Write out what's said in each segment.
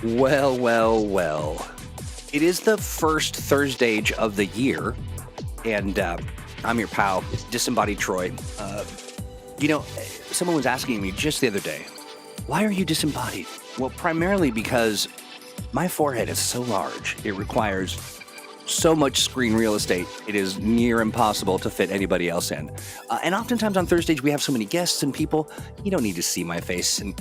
Well, well, well. It is the first ThursdAGE of the year, and I'm your pal, Disembodied Troy. Someone was asking me just the other day, why are you disembodied? Well, primarily because my forehead is so large, it requires so much screen real estate, it is near impossible to fit anybody else in. And oftentimes on ThursdAGE, we have so many guests and people, you don't need to see my face. And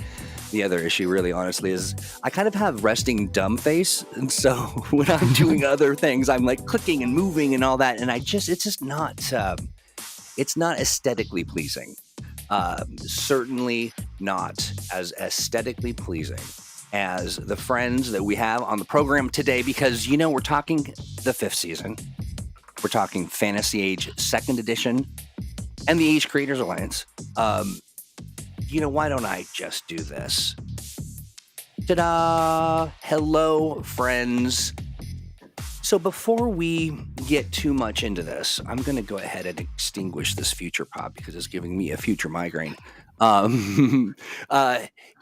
the other issue, really, honestly, is I kind of have resting dumb face. And so when I'm doing other things, I'm like clicking and moving and all that. And it's just not, it's not aesthetically pleasing. Certainly not as aesthetically pleasing as the friends that we have on the program today, because, we're talking the 5th season. We're talking Fantasy Age 2nd edition and the Age Creators Alliance. Why don't I just do this? Ta-da! Hello, friends. So before we get too much into this, I'm going to go ahead and extinguish this future pod because it's giving me a future migraine. Ian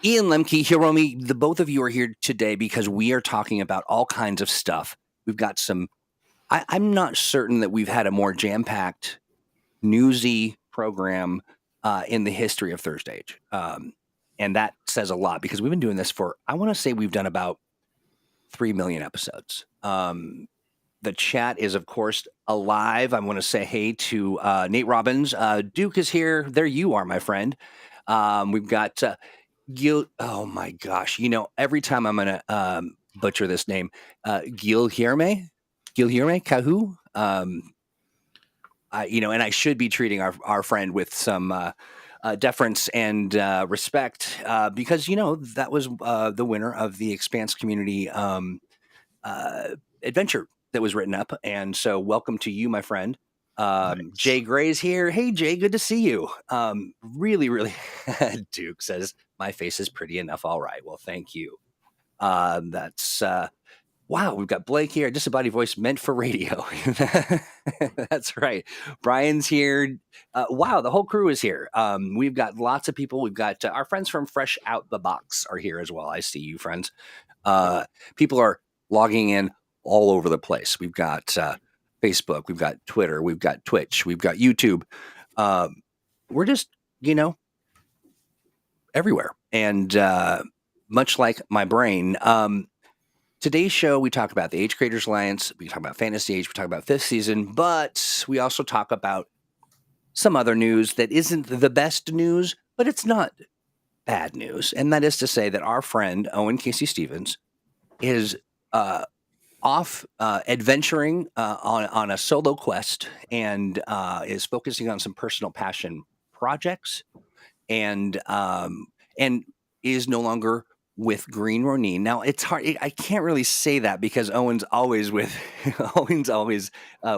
Lemke, Hiromi, the both of you are here today because we are talking about all kinds of stuff. We've got some... I'm not certain that we've had a more jam-packed, newsy program in the history of ThursdAGE. And that says a lot because we've been doing this for, I want to say we've done about 3 million episodes. The chat is, of course, alive. I want to say hey to Nate Robbins. Duke is here. There you are, my friend. We've got Gil. Oh, my gosh. Every time I'm going to butcher this name, Gilherme Kahu. And I should be treating our friend with some deference and respect because, that was the winner of the Expanse community adventure that was written up. And so welcome to you, my friend. Nice. Jay Gray's here. Hey, Jay, good to see you. Really, really. Duke says, my face is pretty enough. All right. Well, thank you. That's wow. We've got Blake here. Disembodied voice meant for radio. That's right. Brian's here. Wow. The whole crew is here. We've got lots of people. We've got our friends from Fresh Out the Box are here as well. I see you, friends. People are logging in all over the place. We've got Facebook, we've got Twitter, we've got Twitch, we've got YouTube. We're just, everywhere. And much like my brain, today's show, we talk about the Age Creators Alliance, we talk about Fantasy Age, we talk about 5th season, but we also talk about some other news that isn't the best news, but it's not bad news. And that is to say that our friend, Owen Casey Stevens, is off adventuring on a solo quest and is focusing on some personal passion projects and is no longer with Green Ronin. Now it's hard. I can't really say that because Owen's always with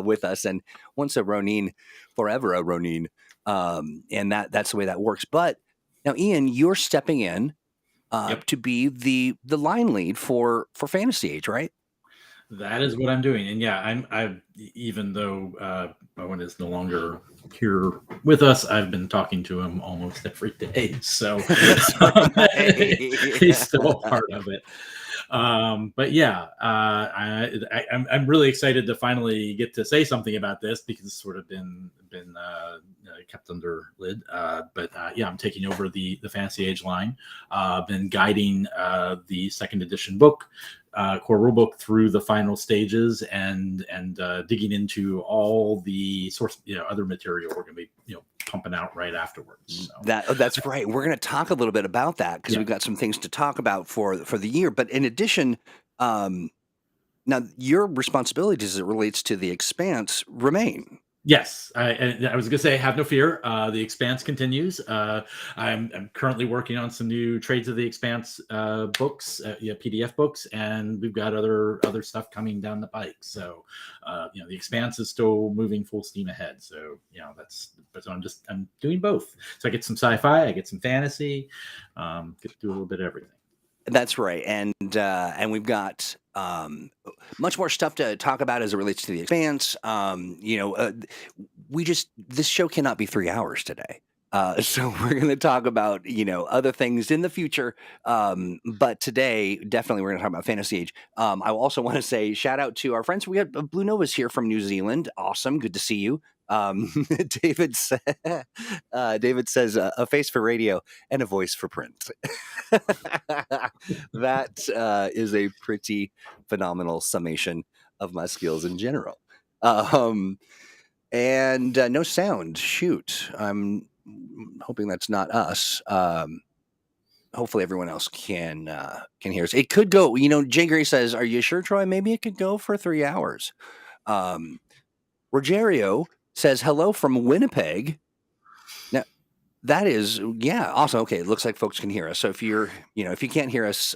with us, and once a Ronin, forever a Ronin. And that's the way that works. But now, Ian, you're stepping in to be the line lead for Fantasy Age, right? That is what I'm doing, and yeah, I've even though Owen is no longer here with us, I've been talking to him almost every day, so he's still a part of it. But yeah, I'm really excited to finally get to say something about this because it's sort of been kept under lid. But yeah, I'm taking over the Fantasy Age line. Been guiding the 2nd edition book. Core rulebook through the final stages and digging into all the source, other material we're going to be, pumping out right afterwards. So. That's right. We're going to talk a little bit about that because we've got some things to talk about for the year. But in addition, now your responsibilities as it relates to the Expanse remain. Yes, I was going to say, have no fear. The Expanse continues. I'm currently working on some new Trades of the Expanse books, PDF books, and we've got other stuff coming down the pike. So, the Expanse is still moving full steam ahead. So, I'm doing both. So I get some sci-fi, I get some fantasy, get to do a little bit of everything. That's right, and we've got much more stuff to talk about as it relates to the Expanse. This show cannot be 3 hours today. So we're going to talk about, other things in the future. But today, definitely, we're going to talk about Fantasy Age. I also want to say shout out to our friends. We got Blue Nova's here from New Zealand. Awesome. Good to see you. David, David says a face for radio and a voice for print. That is a pretty phenomenal summation of my skills in general. And no sound. Shoot. I'm hoping that's not us. Hopefully everyone else can hear us. It could go. Jay Gray says, "Are you sure, Troy? Maybe it could go for 3 hours." Rogerio says, "Hello from Winnipeg." Now that is awesome. Okay, it looks like folks can hear us. So if you can't hear us,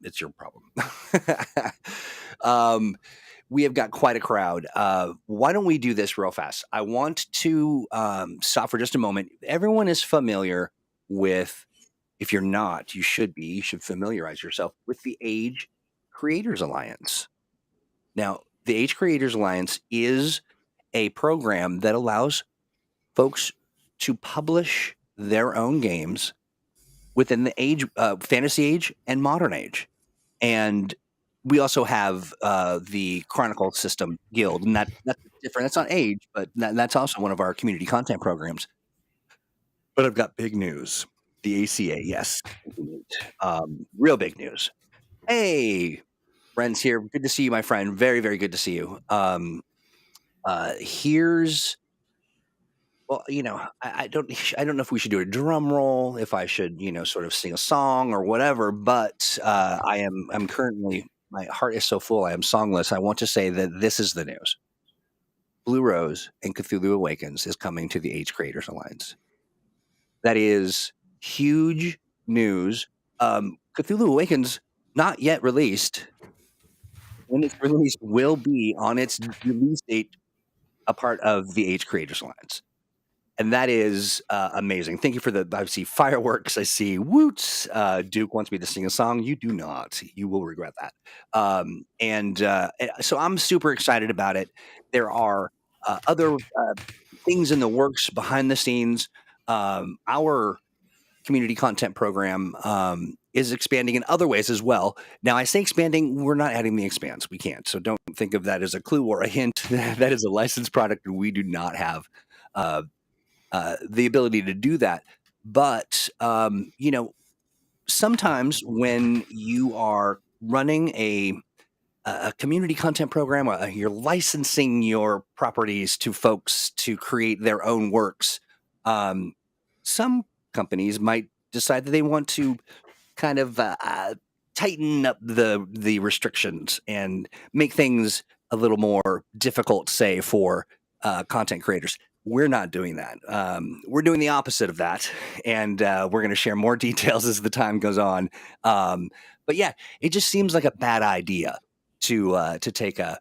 it's your problem. We have got quite a crowd. Why don't we do this real fast? I want to stop for just a moment. Everyone is familiar with, if you're not, you should familiarize yourself with the Age Creators Alliance. Now, the Age Creators Alliance is a program that allows folks to publish their own games within the age, Fantasy Age and Modern Age. And we also have the Chronicle System Guild, and that's different. That's not Age, but that's also one of our community content programs. But I've got big news. The ACA, yes. Real big news. Hey, friends here. Good to see you, my friend. Very, very good to see you. Here's... Well, I don't know if we should do a drum roll, if I should, sort of sing a song or whatever, but I'm currently, my heart is so full, I am songless. I want to say that this is the news. Blue Rose and Cthulhu Awakens is coming to the Age Creators Alliance. That is huge news. Cthulhu Awakens, not yet released. When it's released, will be on its release date a part of the Age Creators Alliance. And that is amazing. Thank you for I see fireworks. I see woots. Duke wants me to sing a song. You do not. You will regret that. So I'm super excited about it. There are other things in the works behind the scenes. Our community content program is expanding in other ways as well. Now, I say expanding, we're not adding the Expanse. We can't. So don't think of that as a clue or a hint. That is a licensed product, and we do not have the ability to do that. But, sometimes when you are running a community content program, you're licensing your properties to folks to create their own works. Some companies might decide that they want to kind of tighten up the restrictions and make things a little more difficult, say, for content creators. We're not doing that. We're doing the opposite of that, and we're going to share more details as the time goes on. But yeah, it just seems like a bad idea to take a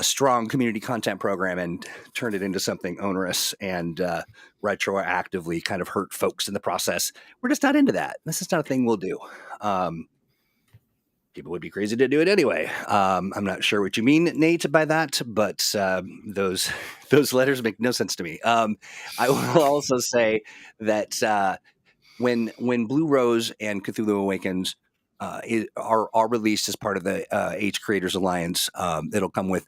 strong community content program and turn it into something onerous and retroactively kind of hurt folks in the process. We're just not into that. This is not a thing we'll do. People would be crazy to do it anyway. I'm not sure what you mean, Nate, by that, but those letters make no sense to me. I will also say that when Blue Rose and Cthulhu Awakens are released as part of the Age Creators Alliance, it'll come with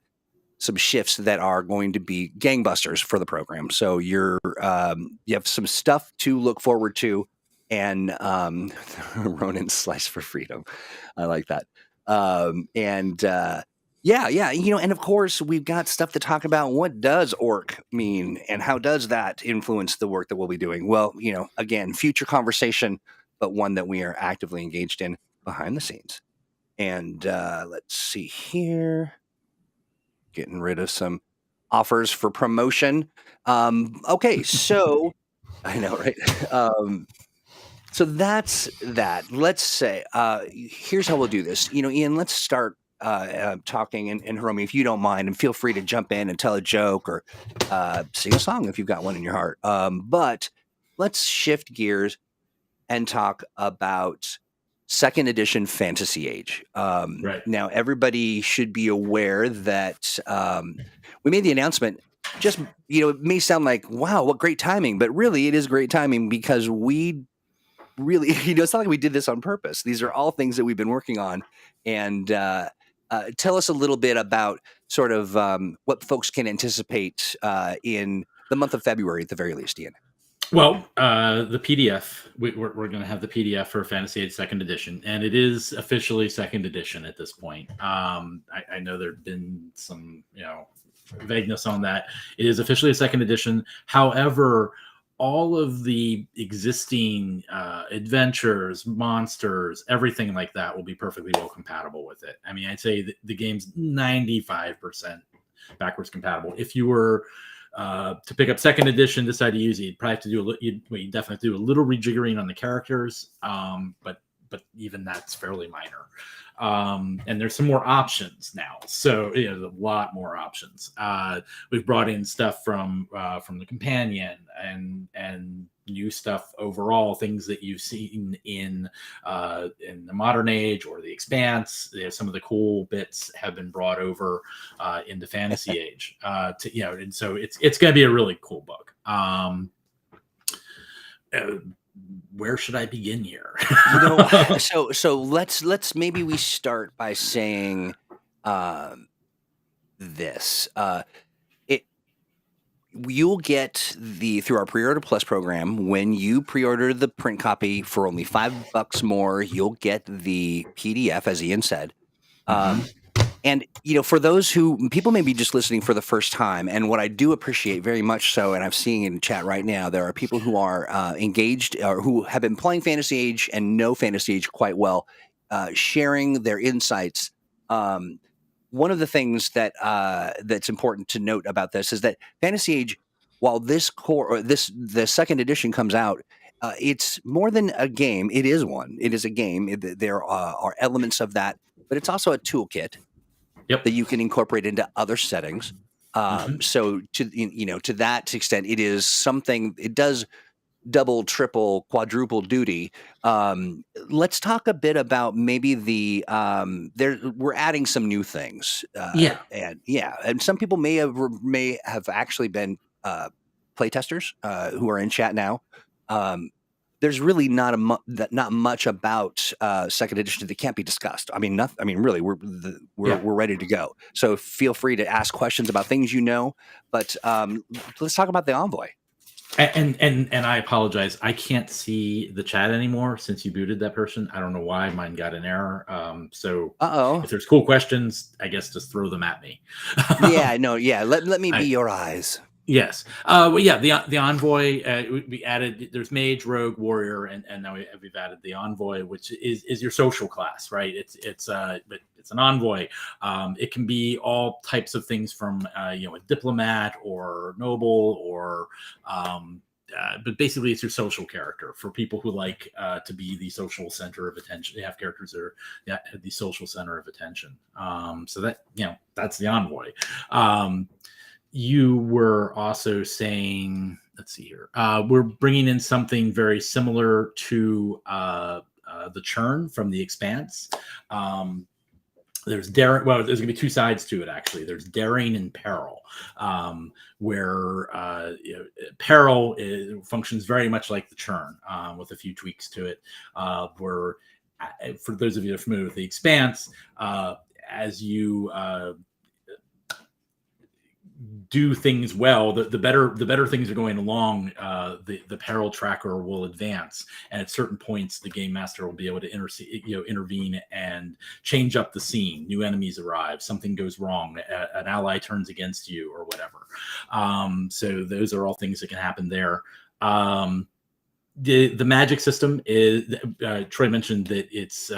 some shifts that are going to be gangbusters for the program. So you have some stuff to look forward to. And Ronan's Slice for Freedom. I like that. And of course, we've got stuff to talk about. What does orc mean, and how does that influence the work that we'll be doing? Well, again, future conversation, but one that we are actively engaged in behind the scenes. And let's see here. Getting rid of some offers for promotion. Okay, so I know, right? So that's that. Let's say, here's how we'll do this. Ian, let's start talking, and Hiromi, if you don't mind, and feel free to jump in and tell a joke or sing a song if you've got one in your heart. But let's shift gears and talk about second edition Fantasy Age. Right. Now, everybody should be aware that we made the announcement just, it may sound like, wow, what great timing, but really it is great timing because we really, it's not like we did this on purpose. These are all things that we've been working on. And tell us a little bit about sort of what folks can anticipate in the month of February at the very least, Ian. Well, the PDF, we're going to have the PDF for Fantasy Age Second Edition, and it is officially Second Edition at this point. I know there have been some, vagueness on that. It is officially a Second Edition. However, all of the existing adventures, monsters, everything like that will be perfectly well compatible with it. I mean, I'd say the game's 95% backwards compatible. If you were to pick up Second Edition, decide to use it, you'd probably have to do you definitely do a little rejiggering on the characters, but even that's fairly minor. And there's some more options now, so there's a lot more options. We've brought in stuff from the companion and new stuff overall, things that you've seen in the modern age or the Expanse. Some of the cool bits have been brought over into Fantasy Age. And so it's going to be a really cool book. Where should I begin here? So let's maybe we start by saying this. You'll get through our pre-order plus program, when you pre-order the print copy for only $5 more, you'll get the PDF, as Ian said. And, for those people may be just listening for the first time, and what I do appreciate very much so, and I'm seeing in chat right now, there are people who are engaged or who have been playing Fantasy Age and know Fantasy Age quite well, sharing their insights. One of the things that that's important to note about this is that Fantasy Age, while the second edition comes out, it's more than a game. It is one. It is a game. There are elements of that, but it's also a toolkit. Yep. That you can incorporate into other settings. So to that extent, it is something. It does double, triple, quadruple duty. Let's talk a bit about maybe we're adding some new things. And some people may have actually been playtesters who are in chat now. There's really not much about second edition that can't be discussed. I mean, nothing. I mean, really, we're ready to go. So feel free to ask questions about things but let's talk about the Envoy. And I apologize. I can't see the chat anymore since you booted that person. I don't know why. Mine got an error. So if there's cool questions, I guess just throw them at me. Yeah, no, yeah. Let me be your eyes. Yes. The Envoy, we added, there's Mage, Rogue, Warrior, and now we've added the Envoy, which is your social class, right? It's an Envoy. It can be all types of things from, a diplomat or noble or, but basically it's your social character for people who like to be the social center of attention. They have characters that are the social center of attention. So that's the Envoy. You were also saying, let's see here, we're bringing in something very similar to the churn from the Expanse. There's daring. Well, there's going to be two sides to it, actually. There's daring and peril, where peril functions very much like the churn, with a few tweaks to it. Where, for those of you that are familiar with the Expanse, as you do things well, the better things are going along, the peril tracker will advance, and at certain points the game master will be able to intervene and change up the scene. New enemies arrive, something goes wrong, an ally turns against you or whatever. So those are all things that can happen there. The magic system is, Troy mentioned that it's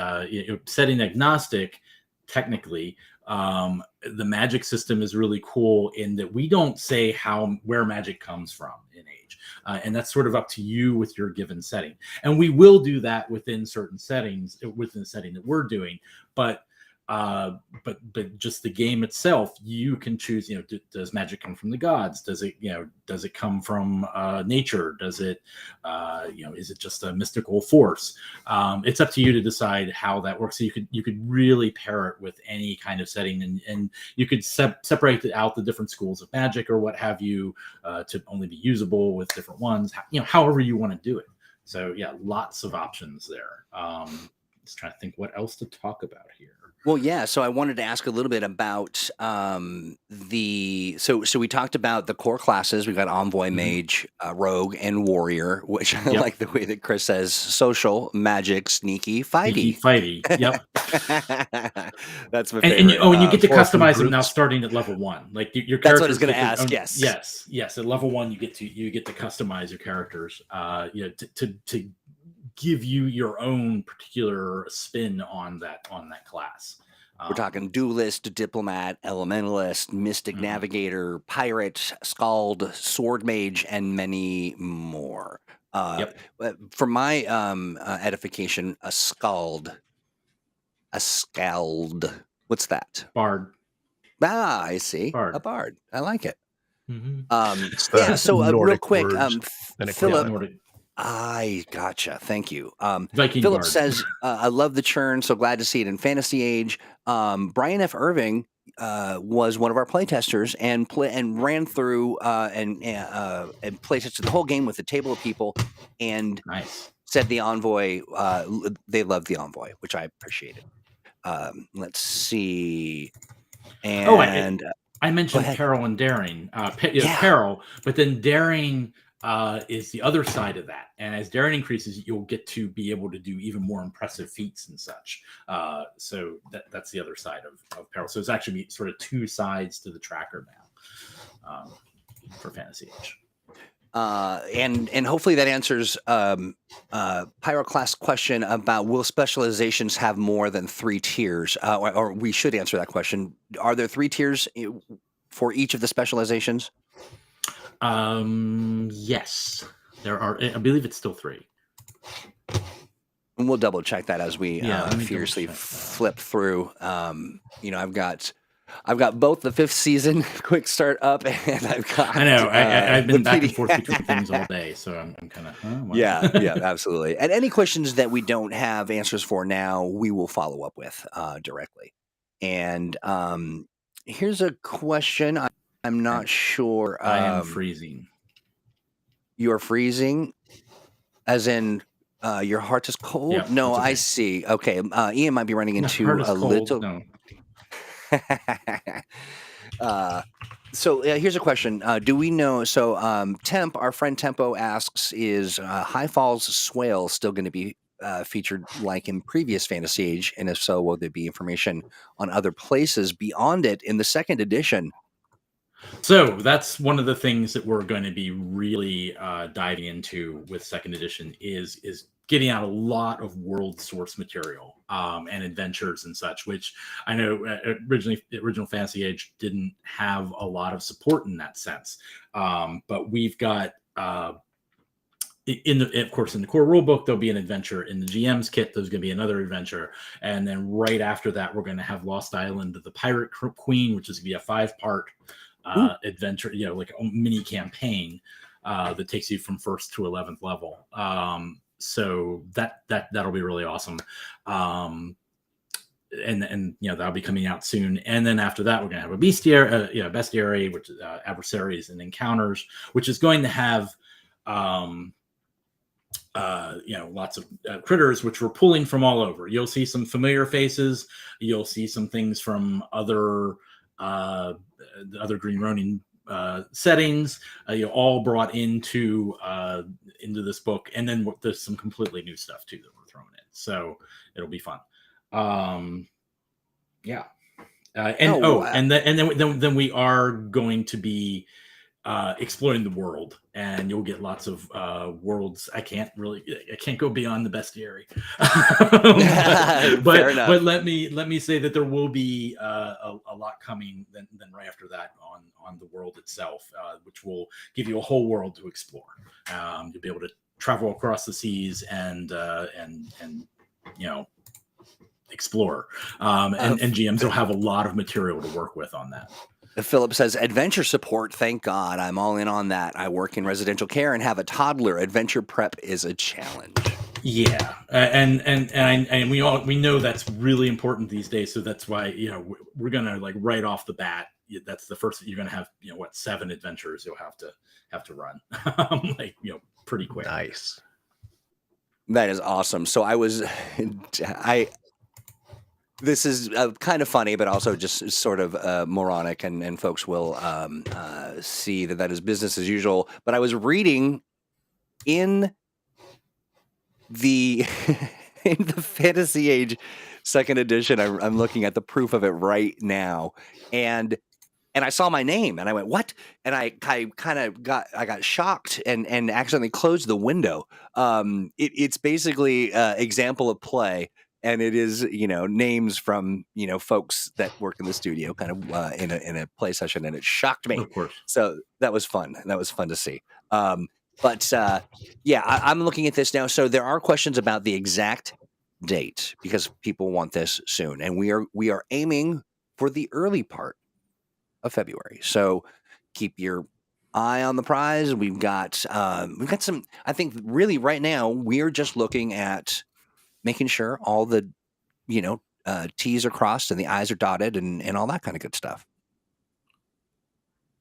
setting agnostic technically. The magic system is really cool in that we don't say where magic comes from in Age, and that's sort of up to you with your given setting. And we will do that within certain settings, within the setting that we're doing. But But just the game itself, you can choose. Does magic come from the gods? Does it come from nature? Does it is it just a mystical force? It's up to you to decide how that works. So you could really pair it with any kind of setting, and you could separate out the different schools of magic or what have you to only be usable with different ones. However you want to do it. So yeah, lots of options there. Just trying to think what else to talk about here. Well, yeah. So I wanted to ask a little bit about so we talked about the core classes. We got Envoy, Mage, Rogue, and Warrior, which I like the way that Chris says: social, magic, sneaky, fighty. Yep. That's my favorite. And you get to customize them now, starting at level 1. Like your characters. That's what I was going to ask. Yes. At level 1, you get to customize your characters. To give you your own particular spin on that class. We're talking duelist, diplomat, elementalist, mystic, navigator, pirate, skald, sword mage, and many more. For my edification, a skald. What's that? Bard. I see. Bard. A bard. I like it. So real quick, Philip. I gotcha. Thank you. Viking Philip Bard. says, I love the churn. So glad to see it in Fantasy Age. Brian F. Irving was one of our playtesters and ran through and playtested the whole game with a table of people and said the Envoy, they loved the Envoy, which I appreciated. Let's see. And I mentioned Peril and Daring. Peril, but then Daring is the other side of that. And as Daring increases, you'll get to be able to do even more impressive feats and such. So that's the other side of Peril. So it's actually sort of two sides to the tracker now for Fantasy Age. And hopefully that answers Pyroclast's question about will specializations have more than 3 tiers? Or we should answer that question. Are there 3 tiers for each of the specializations? Yes, there are. I believe it's still 3. And we'll double check that as we fiercely flip through. I've got both the 5th season quick start up, and I've got. I know. I've been back and forth between things all day, so I'm kind of. Yeah, absolutely. And any questions that we don't have answers for now, we will follow up with directly. And here's a question. I'm not sure. I am freezing. You are freezing, as in your heart is cold? Yeah, no, okay. I see. Okay, Ian might be running into a little. No. So here's a question. Do we know? So Temp, our friend Tempo asks, is High Falls Swale still going to be featured like in previous Fantasy Age? And if so, will there be information on other places beyond it in the 2nd edition? So that's one of the things that we're going to be really diving into with 2nd edition is getting out a lot of world source material and adventures and such, which I know original Fantasy Age didn't have a lot of support in that sense. But we've got of course in the core rulebook there'll be an adventure. In the GM's kit there's going to be another adventure, and then right after that we're going to have Lost Island of the Pirate Queen, which is going to be a 5-part adventure, like a mini campaign that takes you from 1st to 11th level. So that'll be really awesome. And that'll be coming out soon. And then after that, we're going to have a bestiary, which is adversaries and encounters, which is going to have lots of critters, which we're pulling from all over. You'll see some familiar faces. You'll see some things from other Green Ronin settings, all brought into this book, and then there's some completely new stuff too that we're throwing in, so it'll be fun. And then we are going to be exploring the world, and you'll get lots of worlds. I can't go beyond the bestiary, but let me say that there will be a lot coming then right after that on the world itself, which will give you a whole world to explore. You'll be able to travel across the seas and explore. And GMs will have a lot of material to work with on that. Philip says, adventure support, thank God. I'm all in on that. I work in residential care and have a toddler. Adventure prep is a challenge. Yeah, and we know that's really important these days. So that's why we're gonna like right off the bat. That's the first you're gonna have 7 adventures you'll have to run pretty quick. Nice. That is awesome. So this is kind of funny, but also just sort of moronic, and folks will see that is business as usual. But I was reading in the in the Fantasy Age 2nd edition. I'm looking at the proof of it right now, and I saw my name, and I went, "What?" And I kind of got shocked and accidentally closed the window. It's basically example of play. And it is, names from, folks that work in the studio kind of in a play session. And it shocked me. Of course. So that was fun. That was fun to see. I'm looking at this now. So there are questions about the exact date because people want this soon. And we are aiming for the early part of February. So keep your eye on the prize. We've got some, I think really right now, we're just looking at making sure all the, T's are crossed and the I's are dotted and all that kind of good stuff.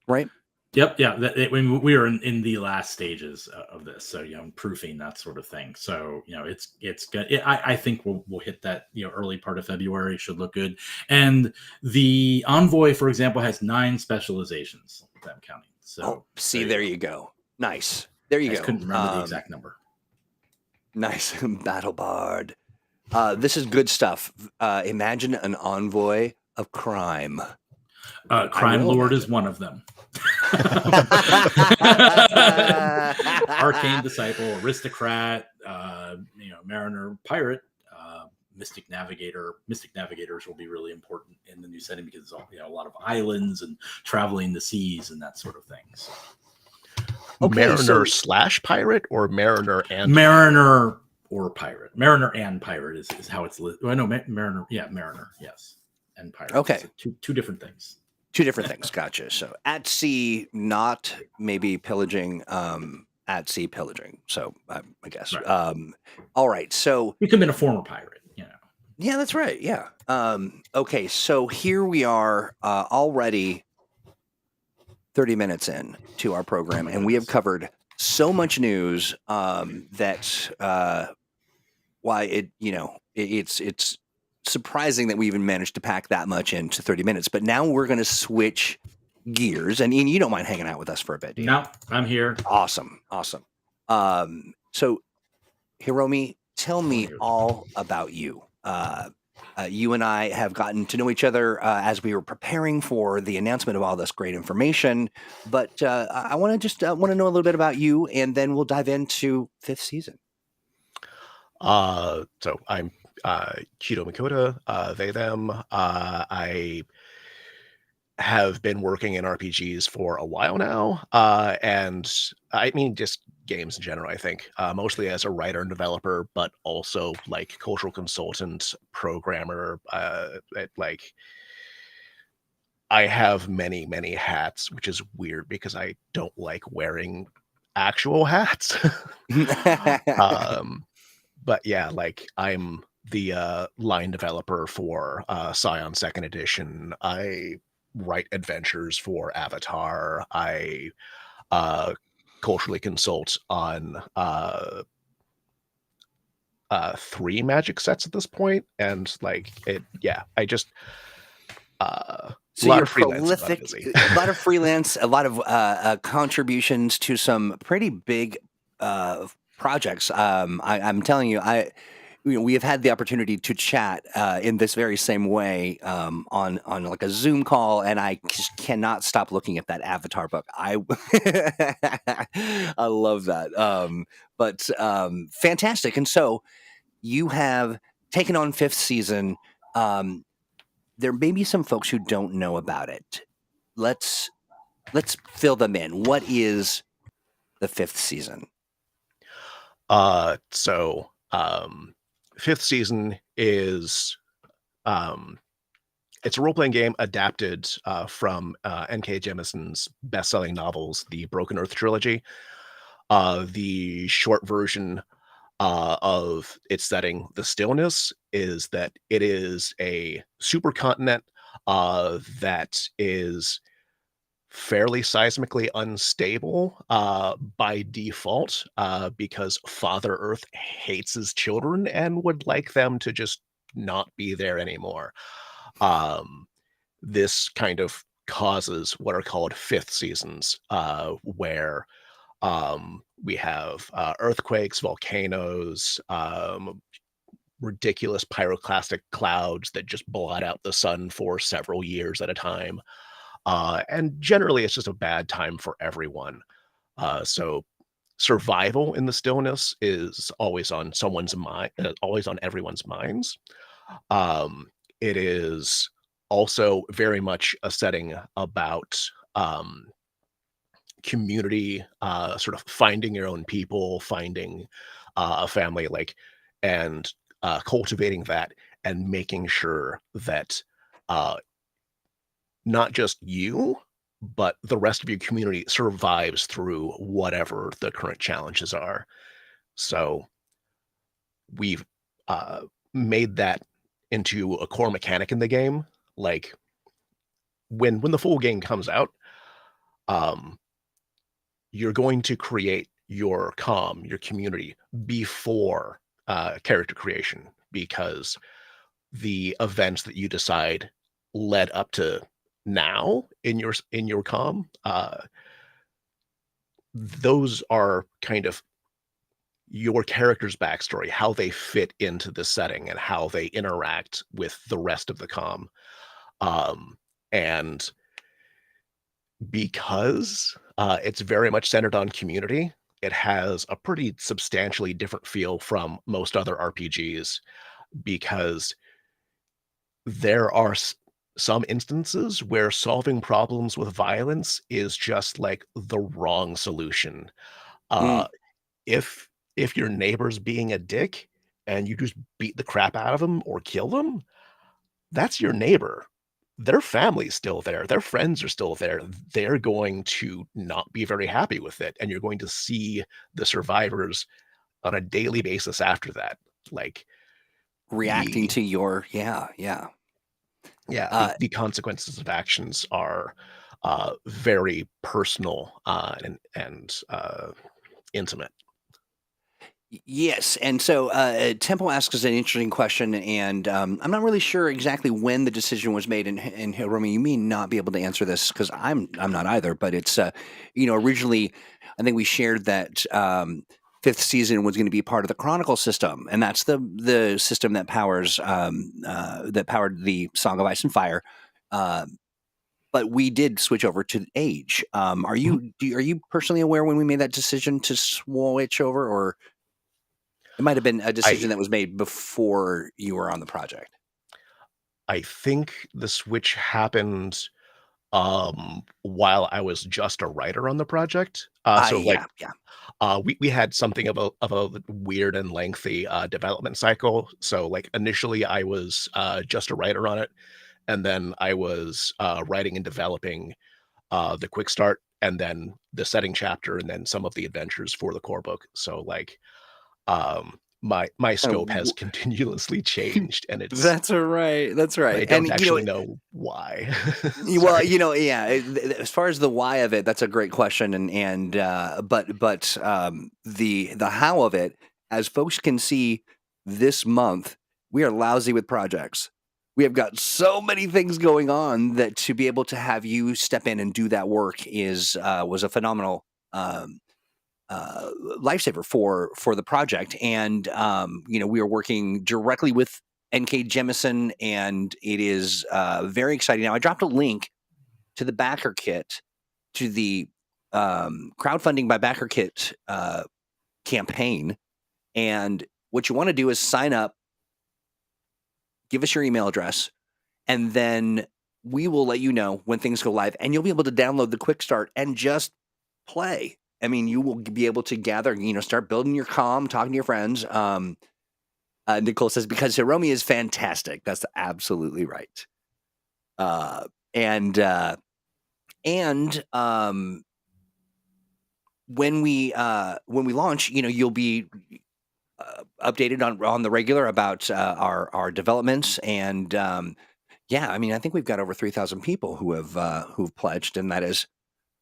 Right? Yep. Yeah. We are in the last stages of this. So, proofing, that sort of thing. So, it's good. I think we'll hit that, early part of February. Should look good. And the Envoy, for example, has 9 specializations that I'm counting. So, there you go. Nice. There you go. I couldn't remember the exact number. Nice. Battle Bard. This is good stuff. Imagine an envoy of crime. Crime Lord is one of them. Arcane Disciple, Aristocrat, Mariner, Pirate, Mystic Navigator. Mystic Navigators will be really important in the new setting because a lot of islands and traveling the seas and that sort of thing. So. Okay, Mariner / pirate or Mariner and Mariner or pirate. Mariner and pirate is how it's listed. Well, no, Mariner. Yeah, Mariner. Yes, and pirate. Okay, so two different things. 2 different things. Gotcha. So at sea, not maybe pillaging. At sea pillaging. So I guess. Right. All right. So you could have been a former pirate. Yeah, that's right. Yeah. Okay. So here we are already 30 minutes in to our program, and we have covered so much news that it's surprising that we even managed to pack that much into 30 minutes. But now we're going to switch gears, and Ian, you don't mind hanging out with us for a bit, do you? No, I'm here. Awesome. So Hiromi, tell me all about you. You and I have gotten to know each other as we were preparing for the announcement of all this great information. But I want to know a little bit about you, and then we'll dive into 5th season. So I'm Kido Mikota, they, them. I have been working in RPGs for a while now, and I mean just games in general. I think mostly as a writer and developer, but also like cultural consultant, programmer. I have many hats, which is weird because I don't like wearing actual hats. But yeah, like I'm the line developer for Scion 2nd edition. I write adventures for Avatar. I culturally consult on 3 Magic sets at this point, and like it. Yeah, I just so you're prolific. A lot of freelance, a lot of contributions to some pretty big projects. I'm telling you, we have had the opportunity to chat in this very same way on like a Zoom call, and I just cannot stop looking at that Avatar book. I love that. But fantastic. And so you have taken on 5th season. There may be some folks who don't know about it. Let's fill them in. What is the 5th season? So 5th season is It's a role-playing game adapted from N.K. Jemison's best-selling novels, the Broken Earth trilogy. The short version of its setting, The Stillness, is that it is a supercontinent that is fairly seismically unstable by default because Father Earth hates his children and would like them to just not be there anymore. Um, this kind of causes what are called fifth seasons, where we have earthquakes, volcanoes, ridiculous pyroclastic clouds that just blot out the sun for several years at a time. And generally, it's just a bad time for everyone. So survival in the stillness is always on someone's mind, always on everyone's minds. It is also very much a setting about community, sort of finding your own people, finding a family, like, and cultivating that and making sure that uh, not just you, but the rest of your community survives through whatever the current challenges are. So we've uh, made that into a core mechanic in the game. Like when the full game comes out, um, you're going to create your your community before character creation, because the events that you decide led up to now in your those are kind of your character's backstory, how they fit into the setting and how they interact with the rest of the um and because it's very much centered on community, it has a pretty substantially different feel from most other RPGs, because there are some instances where solving problems with violence is just like the wrong solution. Mm. Uh, if your neighbor's being a dick and you just beat the crap out of them or kill them, that's your neighbor. Their family's still there. Their friends are still there. They're going to not be very happy with it, and you're going to see the survivors on a daily basis after that. Like Reacting the to your, yeah, yeah. yeah, Uh, the consequences of actions are very personal and intimate. Yes, and so Temple asks us an interesting question, and I'm not really sure exactly when the decision was made. And Romy, you may not be able to answer this because I'm not either. But it's originally, I think we shared that fifth season was going to be part of the Chronicle system, and that's the system that that powered the Song of Ice and Fire. Uh, but we did switch over to Age. Are Mhm. are you personally aware when we made that decision to switch over, or it might have been a decision I that was made before you were on the project? I think the switch happened while I was just a writer on the project. So like Yeah, yeah. we had something of a weird and lengthy development cycle. So like initially I was just a writer on it, and then I was writing and developing the quick start, and then the setting chapter, and then some of the adventures for the core book. So like my Kind scope has of continuously changed, and it's That's right. That's I right. And don't actually know why. well, Sorry. yeah. As far as the why of it, that's a great question. And but the how of it, as folks can see this month, we are lousy with projects. We have got so many things going on that to be able to have you step in and do that work is was a phenomenal um, lifesaver for the project. And we are working directly with N.K. Jemison, and it is very exciting. Now, I dropped a link to the backer kit, to the crowdfunding by backer kit campaign. And what you want to do is sign up, give us your email address, and then we will let you know when things go live, and you'll be able to download the quick start and just play. I mean, you will be able to gather, start building your talking to your friends. Nicole says, because Hiromi is fantastic. That's absolutely right. Uh, and when we launch, you'll be updated on the regular about our developments. And yeah, I mean, I think we've got over 3,000 people who've pledged, and that is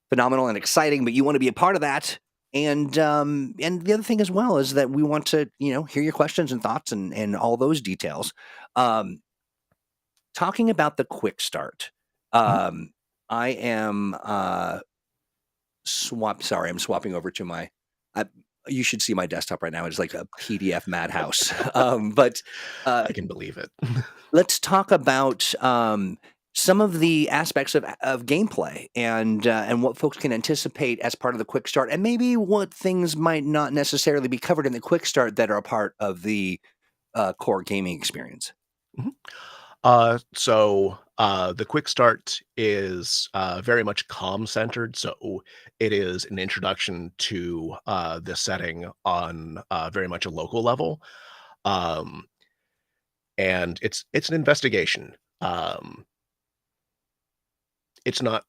phenomenal and exciting. But you want to be a part of that. And the other thing as well is that we want to hear your questions and thoughts and all those details. Talking about the quick start, I am I'm swapping over to my. You should see my desktop right now. It's like a PDF madhouse. But I can believe it. let's talk about some of the aspects of gameplay and what folks can anticipate as part of the quick start, and maybe what things might not necessarily be covered in the quick start that are a part of the core gaming experience. So the quick start is very much comm centered. So it is an introduction to the setting on very much a local level. Um, and it's an investigation. It's not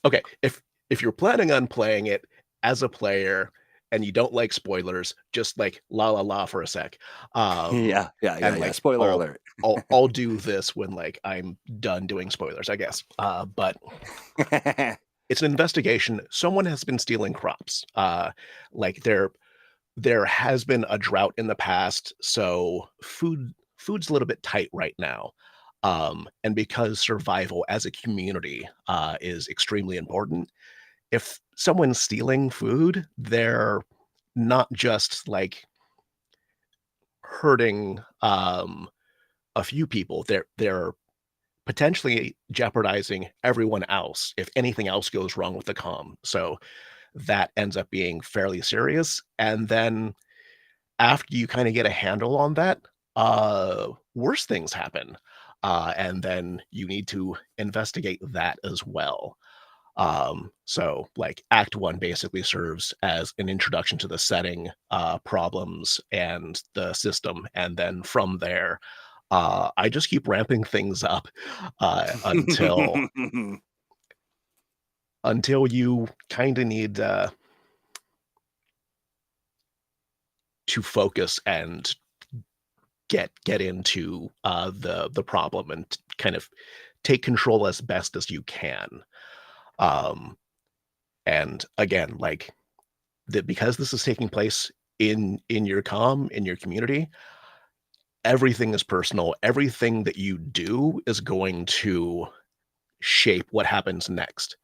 okay. If you're planning on playing it as a player and you don't like spoilers, just like la la la for a sec. Yeah. And like Spoiler alert. I'll do this when like I'm done doing spoilers, I guess. But it's an investigation. Someone has been stealing crops. Like there has been a drought in the past, so food's a little bit tight right now. And because survival as a community is extremely important, if someone's stealing food, they're not just like hurting a few people. They're potentially jeopardizing everyone else if anything else goes wrong with the comm. So that ends up being fairly serious. And then after you kind of get a handle on that, worse things happen. And then you need to investigate that as well. So like Act 1 basically serves as an introduction to the setting, problems, and the system. And then from there, I just keep ramping things up until you kind of need to focus and get into the problem and kind of take control as best as you can. And again, like because this is taking place in your in your community, everything is personal. Everything that you do is going to shape what happens next.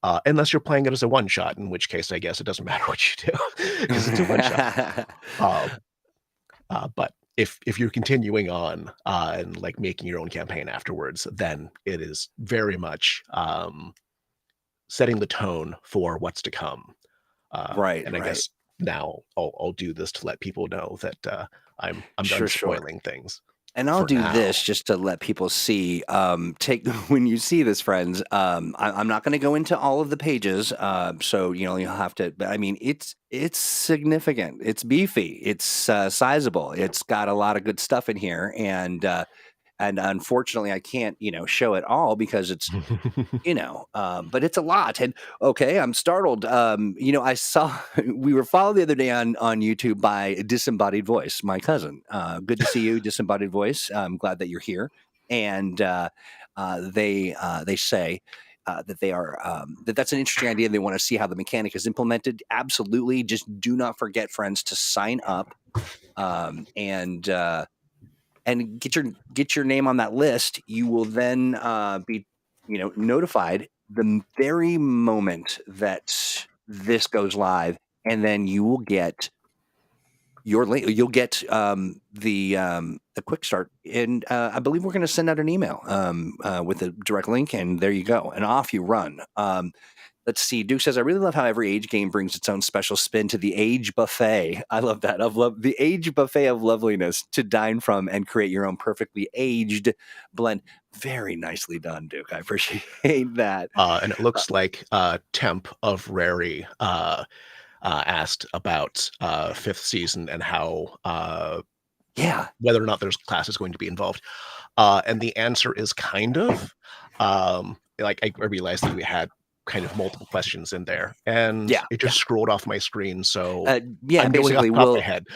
Unless you're playing it as a one shot, in which case I guess it doesn't matter what you do because it's a one shot. But if you're continuing on and like making your own campaign afterwards, then it is very much setting the tone for what's to come. Right. And I guess now I'll do this to let people know that I'm done spoiling things. And I'll do this just to let people see. When you see this, friends. I'm not going to go into all of the pages, so you'll have to. But I mean, it's significant. It's beefy. It's sizable. It's got a lot of good stuff in here, and unfortunately, I can't show it all because it's but it's a lot. And okay, I'm startled. I saw we were followed the other day on YouTube by Disembodied Voice, my cousin. Good to see you, Disembodied Voice. I'm glad that you're here. And they say that they are that's an interesting idea. They want to see how the mechanic is implemented. Absolutely. Just do not forget, friends, to sign up and get your name on that list. You will then be notified the very moment that this goes live, and then you will get your link. You'll get the quick start, and I believe we're going to send out an email with a direct link, and there you go, and off you run. Let's see. Duke says, I really love how every age game brings its own special spin to the age buffet. I love that. The age buffet of loveliness to dine from and create your own perfectly aged blend. Very nicely done, Duke. I appreciate that. And it looks like Temp of Rary asked about 5th season and how whether or not there's classes going to be involved. And the answer is kind of. Like I realized that we had kind of multiple questions in there, and Yeah, it just scrolled off my screen. So yeah. I'm going off Basically, the top of my head.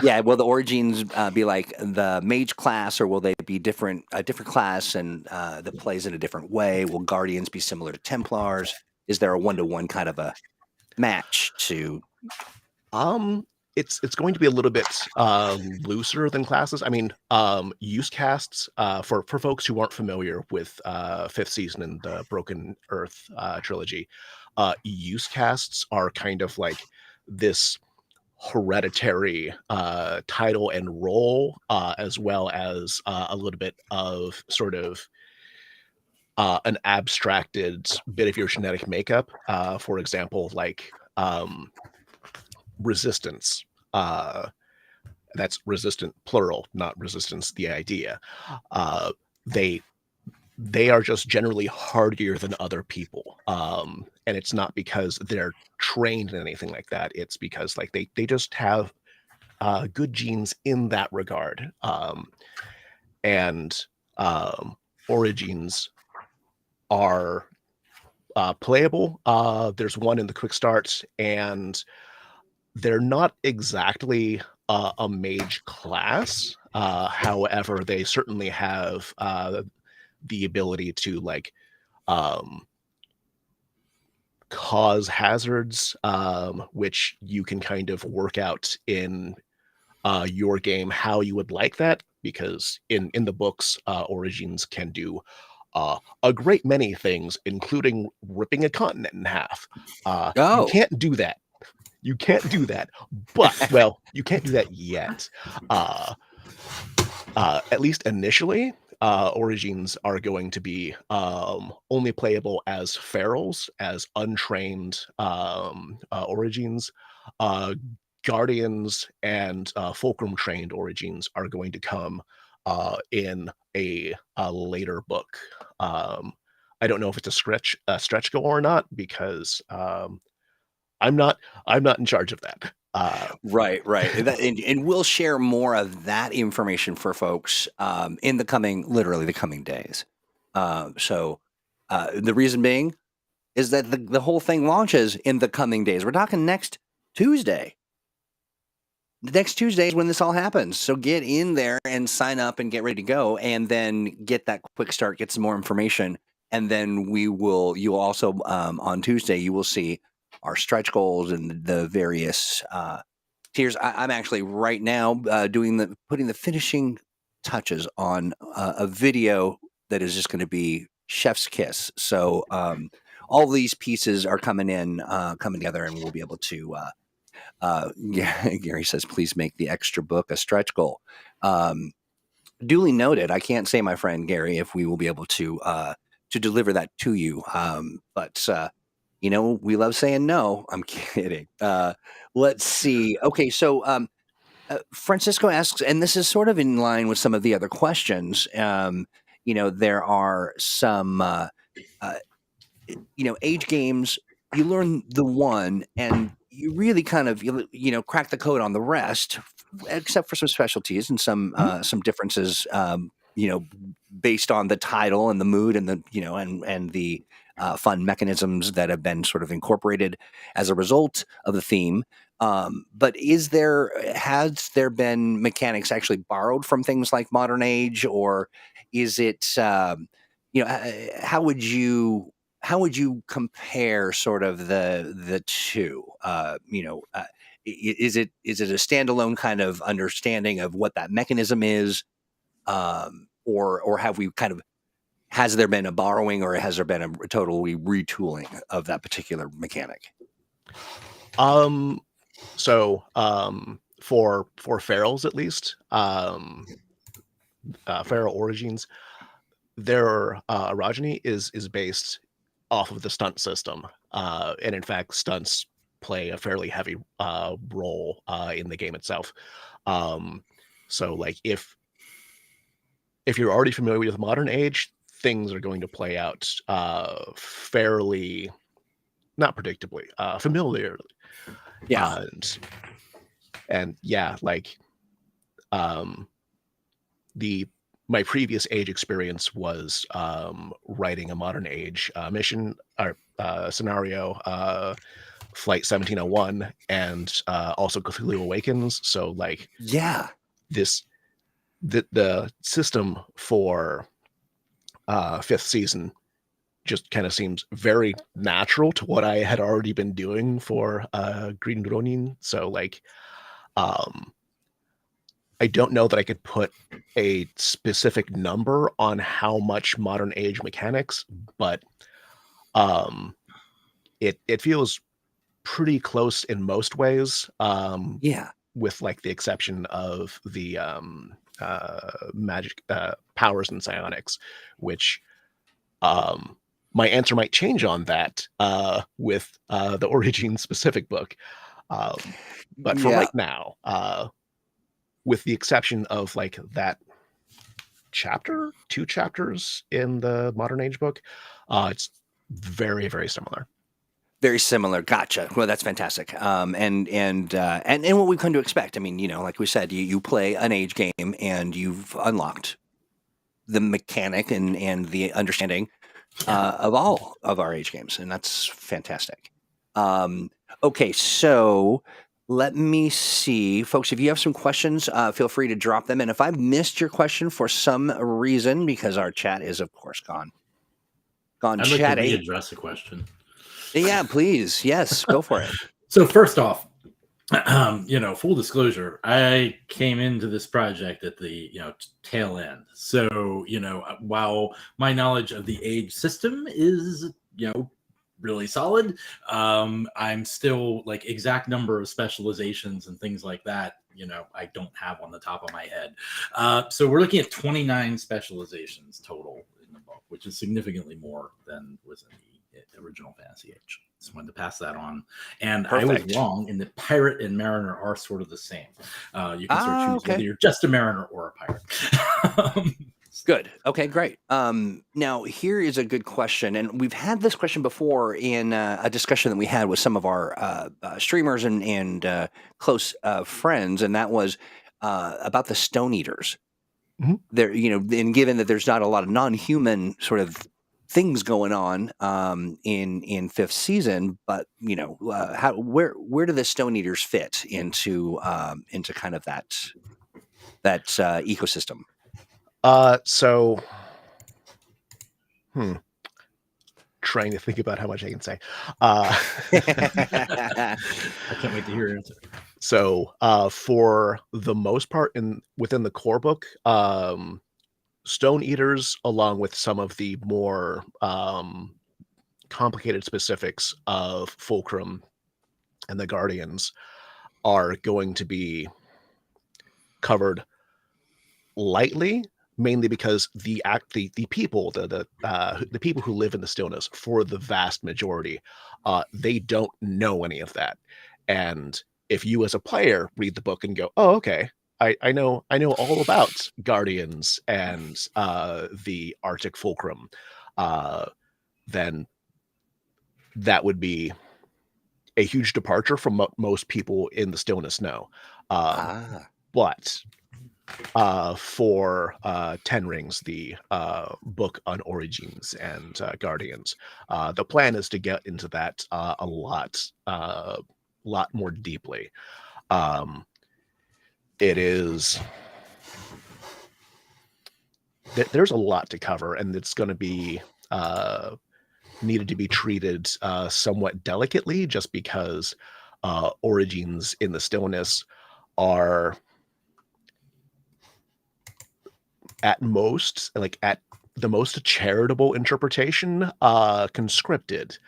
yeah, will the origins be like the mage class, or will they be a different class and that plays in a different way? Will guardians be similar to Templars? Is there a one-to-one kind of a match to? It's going to be a little bit looser than classes. I mean, use casts for folks who aren't familiar with fifth season and the Broken Earth trilogy. Use casts are kind of like this hereditary title and role, as well as a little bit of sort of an abstracted bit of your genetic makeup. For example, like resistance. That's resistant plural, not resistance the idea. Uh, they they are just generally hardier than other people, and it's not because they're trained in anything like that. It's because like they just have good genes in that regard. And origins are playable. There's one in the quick start, and they're not exactly a mage class. However, they certainly have the ability to like um, cause hazards, which you can kind of work out in your game how you would like that. Because in the books, origins can do a great many things, including ripping a continent in half. You Oh, can't do that. You can't do that. But, well, you can't do that yet. At least initially, origins are going to be only playable as ferals, as untrained origins. Uh, Guardians and Fulcrum trained origins are going to come in a later book. I don't know if it's a stretch goal or not, because I'm not in charge of that. right. And we'll share more of that information for folks in literally the coming days. So the reason being is that the whole thing launches in the coming days. We're talking next Tuesday. The next Tuesday is when this all happens. So get in there and sign up and get ready to go, and then get that quick start, get some more information. And then you'll also, on Tuesday, you will see our stretch goals and the various tiers. I'm actually right now putting the finishing touches on a video that is just going to be chef's kiss. So all these pieces are coming together, and we'll be able to, Gary says, please make the extra book a stretch goal. Duly noted. I can't say, my friend Gary, if we will be able to deliver that to you. But we love saying no. I'm kidding. Let's see. Okay, so Francisco asks, and this is sort of in line with some of the other questions. There are some uh, age games. You learn the one, and you really kind of crack the code on the rest, except for some specialties and some differences. Based on the title and the mood and the fun mechanisms that have been sort of incorporated as a result of the theme. But has there been mechanics actually borrowed from things like Modern Age, or is it how would you compare sort of the two? Is it a standalone kind of understanding of what that mechanism is, or has there been a borrowing, or has there been a totally retooling of that particular mechanic? So for ferals, at least, feral origins, their orogeny is based off of the stunt system, and in fact, stunts play a fairly heavy role in the game itself. So, like, if you're already familiar with Modern Age, things are going to play out fairly, not predictably, familiarly. Yeah. And yeah, like, my previous Age experience was writing a modern Age mission or scenario, Flight 1701, and also Cthulhu Awakens. So like, Yeah. The system for fifth season just kind of seems very natural to what I had already been doing for Green Ronin. So like, I don't know that I could put a specific number on how much modern Age mechanics, but it feels pretty close in most ways. Yeah. With like the exception of the magic powers and psionics, which my answer might change on that with the Origin specific book. But for Yeah. right now, with the exception of like that two chapters in the Modern Age book, it's very, very similar. Very similar. Gotcha. Well, that's fantastic. And what we've come to expect. I mean, you know, like we said, you play an Age game and you've unlocked the mechanic and the understanding of all of our Age games, and that's fantastic. Okay, so let me see, folks. If you have some questions, feel free to drop them. And if I've missed your question for some reason, because our chat is, of course, gone I'd like chatty. to readdress a question. Yeah, please. Yes, go for it. So first off, you know, full disclosure, I came into this project at the, you know, tail end. So, you know, while my knowledge of the Age system is, you know, really solid, I'm still like exact number of specializations and things like that, you know, I don't have on the top of my head. So we're looking at 29 specializations total in the book, which is significantly more than was in the original Fantasy Age. Just wanted to pass that on. And Perfect. I was wrong, and the pirate and mariner are sort of the same. You can sort of choose whether you're just a mariner or a pirate. Good. Okay, great. Now, here is a good question. And we've had this question before in a discussion that we had with some of our streamers and close friends, and that was about the Stone Eaters. Mm-hmm. There, you know, and given that there's not a lot of non-human sort of things going on in fifth season, but you know, where do the Stone Eaters fit into kind of that ecosystem? So trying to think about how much I can say. I can't wait to hear your answer. So for the most part within the core book, Stone Eaters, along with some of the more complicated specifics of Fulcrum and the Guardians, are going to be covered lightly, mainly because the people, the people who live in the Stillness, for the vast majority, they don't know any of that. And if you as a player read the book and go, oh, okay, I know all about Guardians and the Arctic Fulcrum, then that would be a huge departure from what most people in the Stillness know. But for Ten Rings, the book on Origins and Guardians, the plan is to get into that a lot more deeply. It is there's a lot to cover, and it's going to be needed to be treated somewhat delicately, just because Origins in the Stillness are at the most charitable interpretation, conscripted,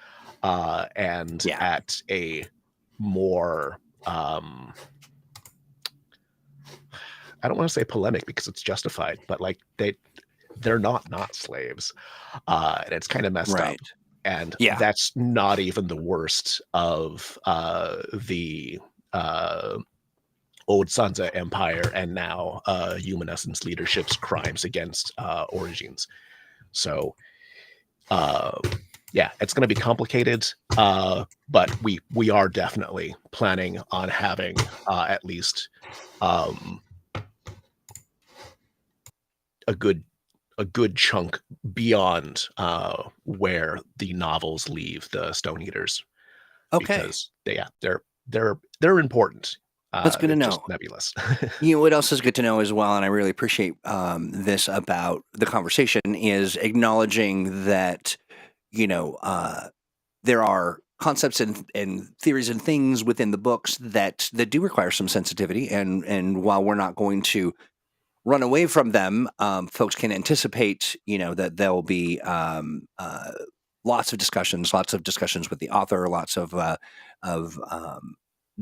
and at a more I don't want to say polemic because it's justified, but like they're not slaves, and it's kind of messed up. And that's not even the worst of the old Sansa Empire and now Humanescence leadership's crimes against Origins. So yeah, it's going to be complicated, but we are definitely planning on having at least a good chunk beyond where the novels leave the Stone Eaters, Okay, because they're important. that's good to It's just know. nebulous. You know what else is good to know as well, and I really appreciate this about the conversation, is acknowledging that there are concepts and theories and things within the books that do require some sensitivity, and while we're not going to run away from them, folks can anticipate, that there will be lots of discussions with the author, lots of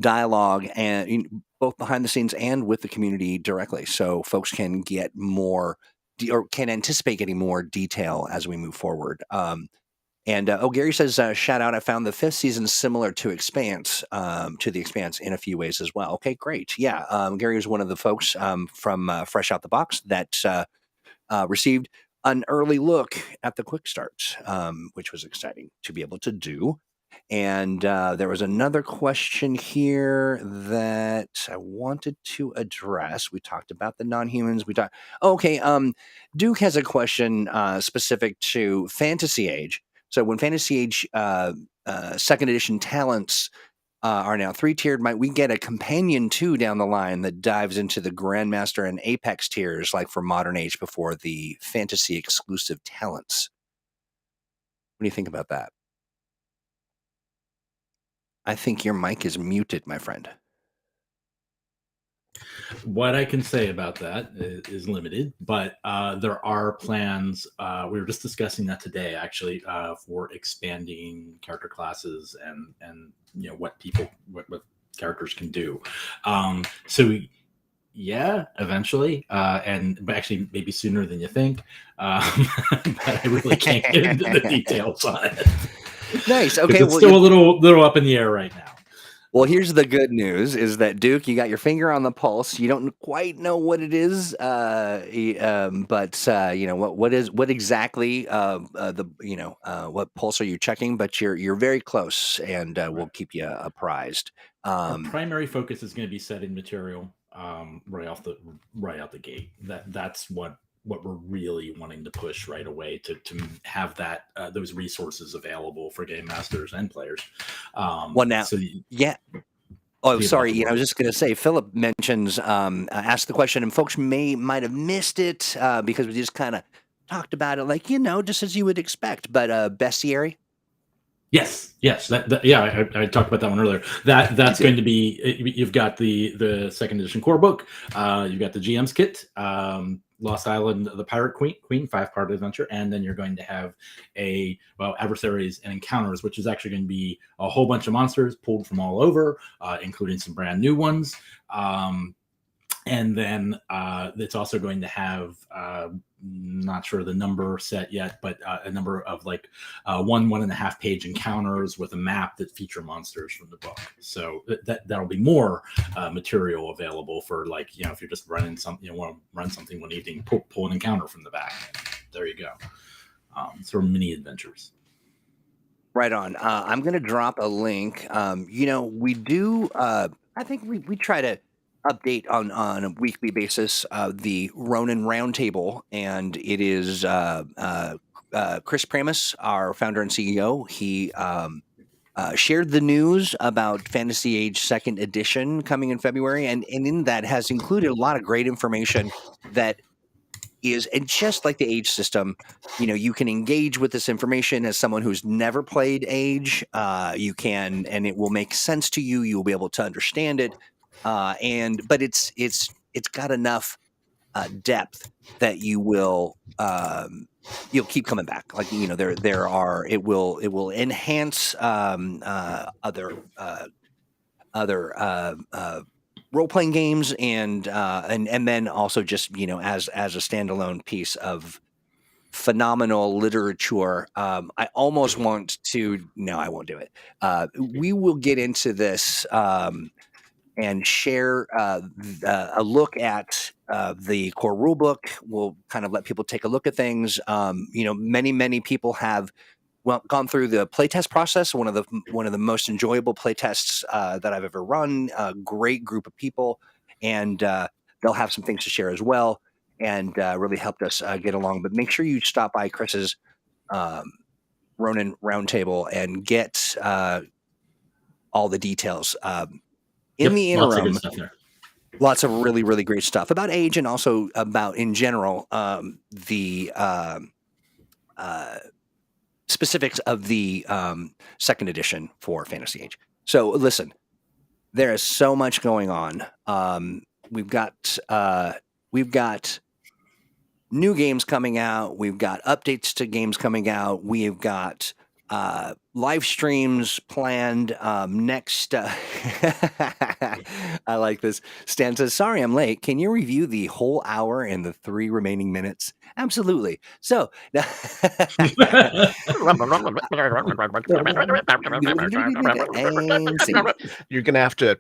dialogue, and both behind the scenes and with the community directly, so folks can get more or can anticipate getting more detail as we move forward. And Gary says, shout out, I found the 5th season similar to the Expanse in a few ways as well. Okay, great. Yeah, Gary was one of the folks from Fresh Out the Box that received an early look at the quick start, which was exciting to be able to do. And there was another question here that I wanted to address. We talked about the non-humans. Okay, Duke has a question specific to Fantasy Age. So when Fantasy Age 2nd edition talents are now 3-tiered, might we get a companion 2 down the line that dives into the Grandmaster and Apex tiers like for Modern Age before the Fantasy exclusive talents? What do you think about that? I think your mic is muted, my friend. What I can say about that is limited, but there are plans. We were just discussing that today, actually, for expanding character classes and what characters can do. So yeah, eventually, but actually maybe sooner than you think. But I really can't get into the details on it. Nice. Okay, it's still a little up in the air right now. Well, here's the good news: is that Duke, you got your finger on the pulse. You don't quite know what it is, but what exactly what pulse are you checking? But you're very close, and we'll keep you apprised. Our primary focus is going to be setting material right out the gate. That's what we're really wanting to push right away to have that those resources available for game masters and players. Yeah. Oh, sorry. I was just going to say, Philip mentions, asked the question, and folks might have missed it because we just kind of talked about it, just as you would expect. But bestiary. Yes. I talked about that one earlier. That's going to be. You've got the 2nd edition core book. You've got the GM's kit. Lost Island, the Pirate Queen, 5-part adventure, and then you're going to have adversaries and encounters, which is actually going to be a whole bunch of monsters pulled from all over, including some brand new ones. And then it's also going to have, not sure the number set yet, but a number of 1.5 page encounters with a map that feature monsters from the book. So that'll be more material available for if you're just running something, want to run something one evening, pull an encounter from the back. There you go. Sort of mini adventures. Right on. I'm going to drop a link. We do. I think we try to update on a weekly basis the Ronin Roundtable, and it is Chris Pramis, our founder and CEO. He shared the news about Fantasy Age 2nd edition coming in February, and in that has included a lot of great information that is, and just like the Age system, you can engage with this information as someone who's never played Age. You can, and it will make sense to you. You will be able to understand it. But it's got enough depth that you'll keep coming back. It will enhance other role-playing games and then also just as a standalone piece of phenomenal literature. I almost want to. No, I won't do it. We will get into this and share a look at the core rulebook. We'll kind of let people take a look at things. Many people have gone through the playtest process. One of the most enjoyable playtests that I've ever run. A great group of people, and they'll have some things to share as well. and really helped us get along. But make sure you stop by Chris's Ronin Roundtable and get all the details. In the lots of interim, good stuff there. Lots of really, really great stuff about Age and also about, in general, the specifics of the second edition for Fantasy Age. So listen, there is so much going on. We've got new games coming out. We've got updates to games coming out. We've got live streams planned next. I like this. Stan says, "Sorry, I'm late. Can you review the whole hour and the 3 remaining minutes?" Absolutely. So you're gonna have to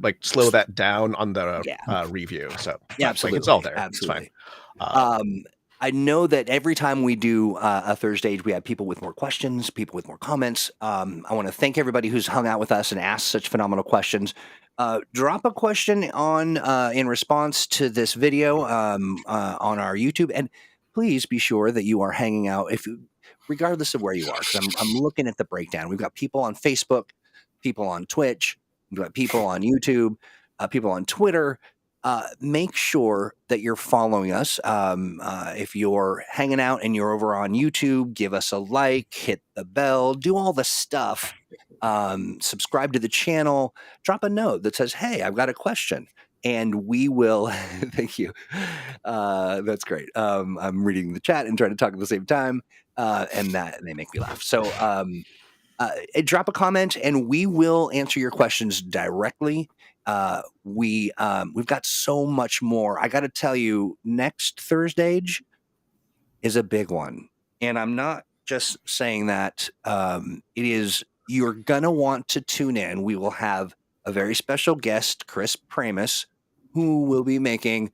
like slow that down on the review. So yeah, absolutely, it's all there. Absolutely. It's fine. I know that every time we do a ThursdAGE, we have people with more questions, people with more comments. I want to thank everybody who's hung out with us and asked such phenomenal questions. Drop a question on in response to this video on our YouTube, and please be sure that you are hanging out regardless of where you are. Because I'm looking at the breakdown. We've got people on Facebook, people on Twitch, we've got people on YouTube, people on Twitter. Make sure that you're following us. If you're hanging out and you're over on YouTube, give us a like, hit the bell, do all the stuff. Subscribe to the channel, drop a note that says, "Hey, I've got a question." And we will, thank you. That's great. I'm reading the chat and trying to talk at the same time. And they make me laugh. So drop a comment and we will answer your questions directly. We've got so much more. I got to tell you, next ThursdAGE is a big one. And I'm not just saying that. You're going to want to tune in. We will have a very special guest, Chris Pramus, who will be making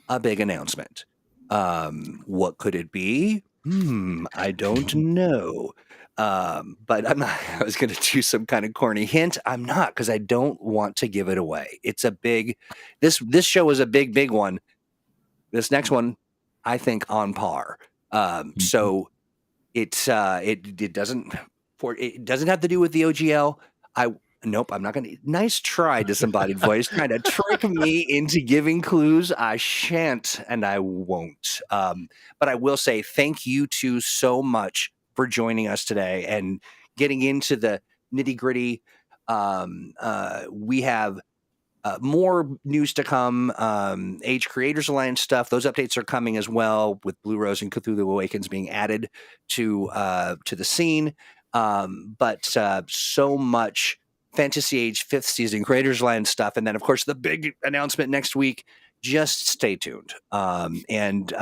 a big announcement. What could it be? I don't know. But I'm not, I was going to do some kind of corny hint. I'm not, because I don't want to give it away. It's a big, this show is a big one. This next one, I think, on par. So it doesn't have to do with the OGL. Nope, I'm not going to. Nice try, Disembodied Voice, trying to trick me into giving clues. I shan't and I won't. But I will say thank you two so much for joining us today and getting into the nitty gritty. We have more news to come. Age Creators Alliance stuff. Those updates are coming as well, with Blue Rose and Cthulhu Awakens being added to the scene. But so much Fantasy Age 5th season Creators Alliance stuff, and then of course the big announcement next week. Just stay tuned. And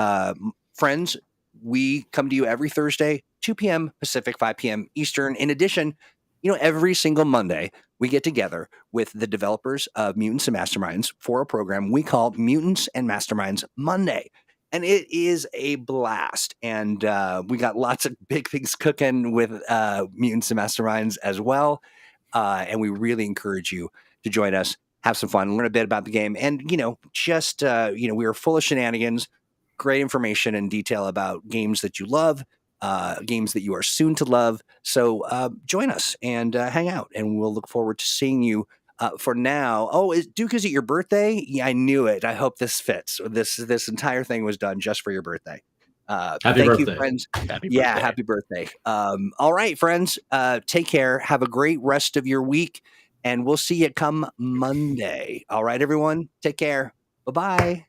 friends, we come to you every Thursday, 2 p.m. Pacific, 5 p.m. Eastern. In addition, every single Monday, we get together with the developers of Mutants and Masterminds for a program we call Mutants and Masterminds Monday. And it is a blast. And we got lots of big things cooking with Mutants and Masterminds as well. And we really encourage you to join us, have some fun, learn a bit about the game. And, we are full of shenanigans, great information and detail about games that you love, games that you are soon to love. So join us and hang out, and we'll look forward to seeing you. For now, Duke, is it your birthday? Yeah, I knew it. I hope this fits. This entire thing was done just for your birthday. Happy birthday, you, friends. Happy yeah, birthday. Happy birthday. All right, friends. Take care. Have a great rest of your week, and we'll see you come Monday. All right, everyone. Take care. Bye-bye.